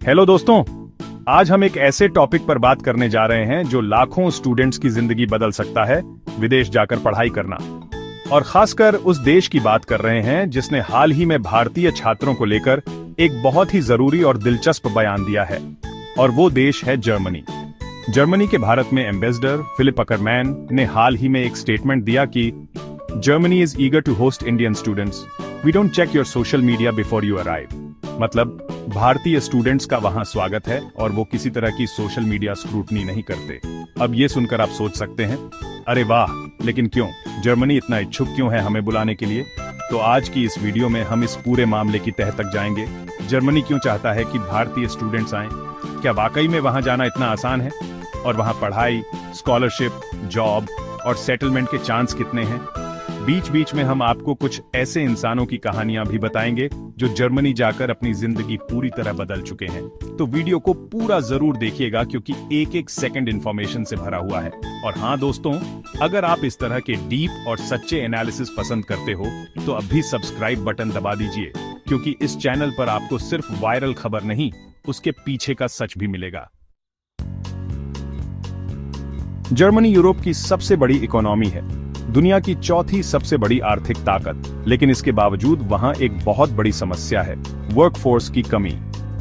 Hello दोस्तों, आज हम एक ऐसे टॉपिक पर बात करने जा रहे हैं जो लाखों स्टूडेंट्स की जिंदगी बदल सकता है। विदेश जाकर पढ़ाई करना। और खासकर उस देश की बात कर रहे हैं जिसने हाल ही में भारतीय छात्रों को लेकर एक बहुत ही जरूरी और दिलचस्प बयान दिया है, और वो देश है जर्मनी। जर्मनी के भारत में एम्बेसडर फिलिप अकरमैन ने हाल ही में एक स्टेटमेंट दिया कि Germany is eager to host Indian students, we don't check your social media before you arrive. मतलब भारतीय स्टूडेंट्स का वहां स्वागत है और वो किसी तरह की सोशल मीडिया स्क्रूटनी नहीं करते। अब ये सुनकर आप सोच सकते हैं, अरे वाह, लेकिन क्यों? जर्मनी इतना इच्छुक क्यों है हमें बुलाने के लिए? तो आज की इस वीडियो में हम इस पूरे मामले की तह तक जाएंगे। जर्मनी क्यों चाहता है कि भारतीय स्टूडेंट्स आएं? क्या वाकई में वहां जाना इतना आसान है? और वहां पढ़ाई, स्कॉलरशिप, जॉब और सेटलमेंट के चांस कितने हैं? बीच बीच में हम आपको कुछ ऐसे इंसानों की कहानियां भी बताएंगे जो जर्मनी जाकर अपनी जिंदगी पूरी तरह बदल चुके हैं। तो वीडियो को पूरा जरूर देखिएगा क्योंकि एक एक सेकंड इंफॉर्मेशन से भरा हुआ है। और हाँ दोस्तों, अगर आप इस तरह के डीप और सच्चे एनालिसिस पसंद करते हो तो अभी सब्सक्राइब बटन दबा दीजिए, क्योंकि इस चैनल पर आपको सिर्फ वायरल खबर नहीं, उसके पीछे का सच भी मिलेगा। जर्मनी यूरोप की सबसे बड़ी इकोनॉमी है, दुनिया की चौथी सबसे बड़ी आर्थिक ताकत, लेकिन इसके बावजूद वहां एक बहुत बड़ी समस्या है, वर्कफोर्स की कमी।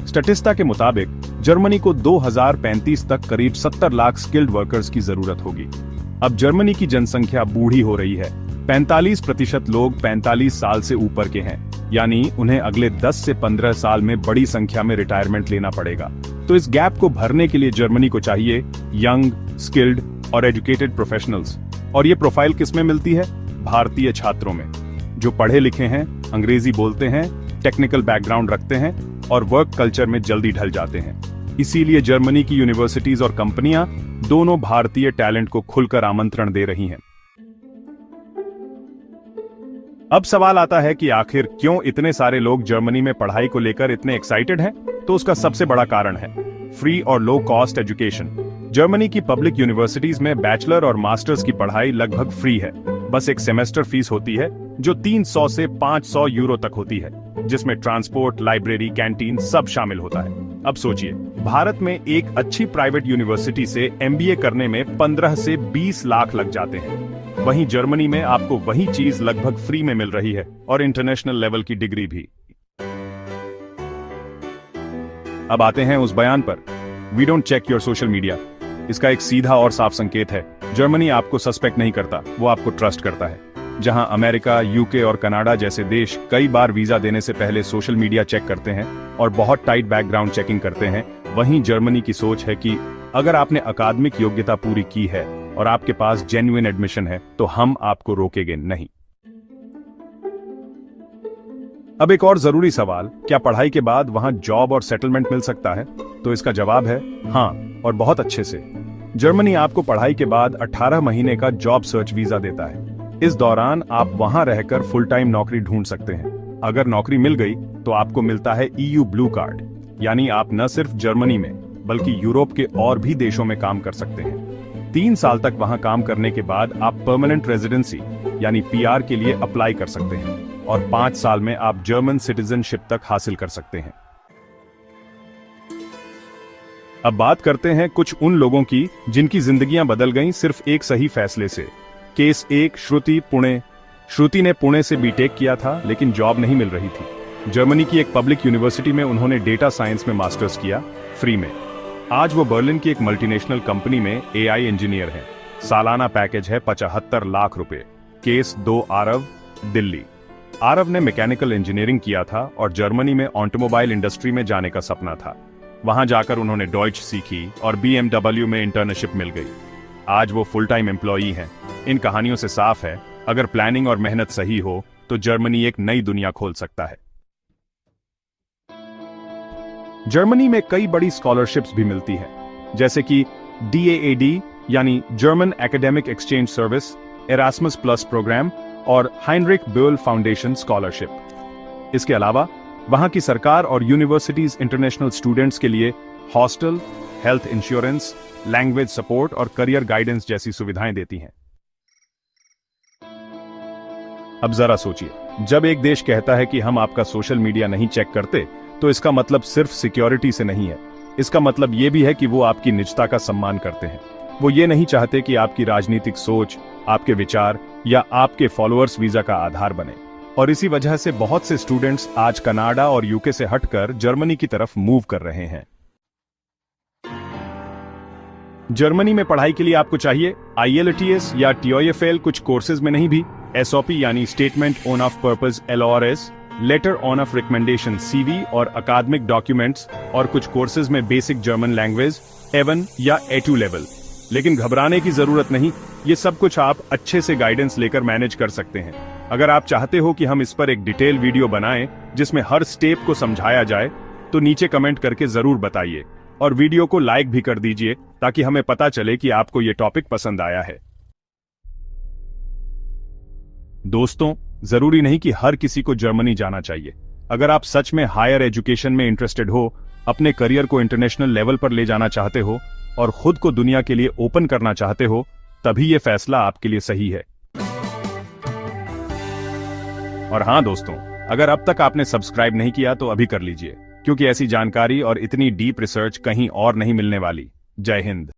स्टैटिस्टा के मुताबिक जर्मनी को 2035 तक करीब 70 लाख स्किल्ड वर्कर्स की जरूरत होगी। अब जर्मनी की जनसंख्या बूढ़ी हो रही है। 45% लोग 45 साल से ऊपर के हैं, यानी उन्हें अगले 10 से 15 साल में बड़ी संख्या में रिटायरमेंट लेना पड़ेगा। तो इस गैप को भरने के लिए जर्मनी को चाहिए यंग, स्किल्ड और एजुकेटेड प्रोफेशनल्स। और ये प्रोफाइल किसमें मिलती है? भारतीय छात्रों में, जो पढ़े लिखे हैं, अंग्रेजी बोलते हैं, टेक्निकल बैकग्राउंड रखते हैं और वर्क कल्चर में जल्दी ढल जाते हैं। इसीलिए जर्मनी की यूनिवर्सिटीज और कंपनियां दोनों भारतीय टैलेंट को खुलकर आमंत्रण दे रही हैं। अब सवाल आता है कि आखिर क्यों इतने सारे लोग जर्मनी में पढ़ाई को लेकर इतने एक्साइटेड हैं? तो उसका सबसे बड़ा कारण है फ्री और लो कॉस्ट एजुकेशन। जर्मनी की पब्लिक यूनिवर्सिटीज में बैचलर और मास्टर्स की पढ़ाई लगभग फ्री है। बस एक सेमेस्टर फीस होती है जो 300 से 500 यूरो तक होती है, जिसमें ट्रांसपोर्ट, लाइब्रेरी, कैंटीन सब शामिल होता है। अब सोचिए, भारत में एक अच्छी प्राइवेट यूनिवर्सिटी से एमबीए करने में 15 से 20 लाख लग जाते हैं। वहीं जर्मनी में आपको वही चीज लगभग फ्री में मिल रही है, और इंटरनेशनल लेवल की डिग्री भी। अब आते हैं उस बयान पर, we don't check your social media. इसका एक सीधा और साफ संकेत है, जर्मनी आपको सस्पेक्ट नहीं करता, वो आपको ट्रस्ट करता है। जहां अमेरिका, यूके और कनाडा जैसे देश कई बार वीजा देने से पहले सोशल मीडिया चेक करते हैं और बहुत टाइट बैकग्राउंड चेकिंग करते हैं, वहीं जर्मनी की सोच है कि अगर आपने अकादमिक योग्यता पूरी की है और आपके पास जेन्युइन एडमिशन है तो हम आपको रोकेंगे नहीं। अब एक और जरूरी सवाल, क्या पढ़ाई के बाद वहां जॉब और सेटलमेंट मिल सकता है? तो इसका जवाब है हाँ, और बहुत अच्छे से। जर्मनी आपको पढ़ाई के बाद 18 महीने का जॉब सर्च वीजा देता है। इस दौरान आप वहां रहकर फुल टाइम नौकरी ढूंढ सकते हैं। अगर नौकरी मिल गई तो आपको मिलता है ईयू ब्लू कार्ड, यानी आप न सिर्फ जर्मनी में बल्कि यूरोप के और भी देशों में काम कर सकते हैं। 3 साल तक वहां काम करने के बाद आप परमानेंट रेजिडेंसी यानी पीआर के लिए अप्लाई कर सकते हैं, और 5 साल में आप जर्मन सिटीजनशिप तक हासिल कर सकते हैं। अब बात करते हैं कुछ उन लोगों की जिनकी जिंदगियां बदल गईं सिर्फ एक सही फैसले से। केस 1, श्रुति, पुणे। श्रुति ने पुणे से बीटेक किया था, लेकिन जॉब नहीं मिल रही थी। जर्मनी की एक पब्लिक यूनिवर्सिटी में उन्होंने डेटा साइंस में मास्टर्स किया, फ्री में। आज वो बर्लिन की एक मल्टीनेशनल कंपनी में एआई इंजीनियर हैं। सालाना पैकेज है 75 लाख रुपए। केस 2, आरव, दिल्ली। आरव ने मैकेनिकल इंजीनियरिंग किया था और जर्मनी में ऑटोमोबाइल इंडस्ट्री में जाने का सपना था। वहां जाकर उन्होंने डॉइच सीखी और BMW में इंटर्नशिप मिल गई। आज वो फुल टाइम एम्प्लॉई हैं। इन कहानियों से साफ है, अगर प्लानिंग और मेहनत सही हो तो जर्मनी एक नई दुनिया खोल सकता है। जर्मनी में कई बड़ी स्कॉलरशिप्स भी मिलती है, जैसे कि DAAD यानी German academic exchange service, Erasmus plus programme और हाइनरिक बॉयल फाउंडेशन स्कॉलरशिप। इसके अलावा वहां की सरकार और यूनिवर्सिटीज इंटरनेशनल स्टूडेंट्स के लिए hostel, health insurance, language support और करियर गाइडेंस जैसी सुविधाएं देती हैं। अब जरा सोचिए, जब एक देश कहता है कि हम आपका सोशल मीडिया नहीं चेक करते, तो इसका मतलब सिर्फ सिक्योरिटी से नहीं है। इसका मतलब ये भी है कि वो आपकी निजता का सम्मान करते हैं। वो ये नहीं चाहते कि आपकी राजनीतिक सोच, आपके विचार या आपके फॉलोअर्स वीजा का आधार बने। और इसी वजह से बहुत से स्टूडेंट्स आज कनाडा और यूके से हटकर जर्मनी की तरफ मूव कर रहे हैं। जर्मनी में पढ़ाई के लिए आपको चाहिए IELTS या TOEFL, कुछ कोर्सेज में नहीं भी SOP यानी statement on off purpose LORS, later on off recommendation CV और अकादमिक डॉक्यूमेंट्स, और कुछ कोर्सेज में बेसिक जर्मन लैंग्वेज A1 या A2 लेवल। लेकिन घबराने की जरूरत नहीं, ये सब कुछ आप अच्छे से गाइडेंस लेकर मैनेज कर सकते हैं। अगर आप चाहते हो कि हम इस पर एक डिटेल वीडियो बनाएं जिसमें हर स्टेप को समझाया जाए, तो नीचे कमेंट करके जरूर बताइए और वीडियो को लाइक भी कर दीजिए ताकि हमें पता चले कि आपको ये टॉपिक पसंद आया है। दोस्तों, जरूरी नहीं कि हर किसी को जर्मनी जाना चाहिए। अगर आप सच में हायर एजुकेशन में इंटरेस्टेड हो, अपने करियर को इंटरनेशनल लेवल पर ले जाना चाहते हो और खुद को दुनिया के लिए ओपन करना चाहते हो, तभी यह फैसला आपके लिए सही है। और हां दोस्तों, अगर अब तक आपने सब्सक्राइब नहीं किया तो अभी कर लीजिए, क्योंकि ऐसी जानकारी और इतनी डीप रिसर्च कहीं और नहीं मिलने वाली। जय हिंद।